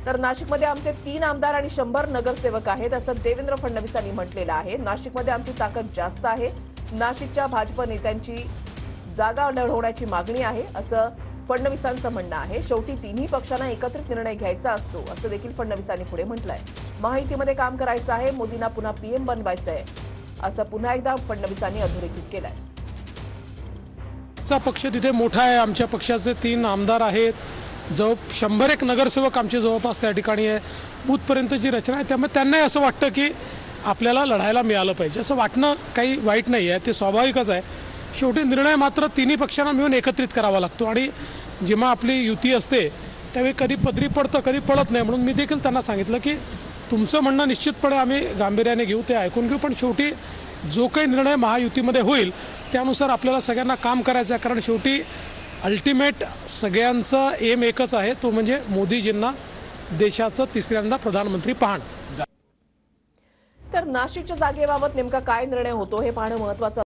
तर नाशिकमध्ये आमचे 3 आमदार आणि 100 नगरसेवक आहेत असं देवेंद्र फडणवीसांनी म्हटलेलं आहे। नाशिकमध्ये आमची ताकद जास्त आहे। नाशिकच्या भाजप नेत्यांची जागा लढवण्याची मागणी आहे असं फडणवीसांचं म्हणणं आहे। शेवटी तिन्ही पक्षांना एकत्रित निर्णय घ्यायचा असतो असं देखील फडणवीसांनी पुढे म्हटलंय। महायुतीमध्ये काम करायचं आहे, मोदींना पुन्हा पीएम बनवायचंय असं पुन्हा एकदा फडणवीसांनी अधोरेखित केलंय। चा पक्ष तिथे मोठा आहे। आमच्या पक्षाचे 3 आमदार आहेत, जो 101 नगरसेवक आमचे जवळपास त्या ठिकाणी आहे। बूथपर्यंतची रचना आहे, त्यामुळे त्यांनाही असं वाटतं की आपल्याला लढायला मिळालं पाहिजे। असं वाटणं काही वाईट नाही आहे, ते स्वाभाविकच आहे। शेवटी निर्णय मात्र तिन्ही पक्षांना मिळून एकत्रित करावा लागतो आणि जेव्हा आपली युती असते त्यावेळी कधी पदरी पडतं कधी पडत नाही। म्हणून मी देखील त्यांना सांगितलं की तुमचं म्हणणं निश्चितपणे आम्ही गांभीर्याने घेऊ, ते ऐकून घेऊ, पण शेवटी जो काही निर्णय महायुतीमध्ये होईल त्यानुसार आपल्याला सगळ्यांना काम करायचं आहे। कारण शेवटी अल्टिमेट सगळ्यांचा एम एकच आहे, तो म्हणजे मोदीजींना देशाचं तिसऱ्यांदा प्रधानमंत्री पाहणं। तर नाशिकच्या जागेबाबत नेमका काय निर्णय होतो हे पाहणं महत्त्वाचं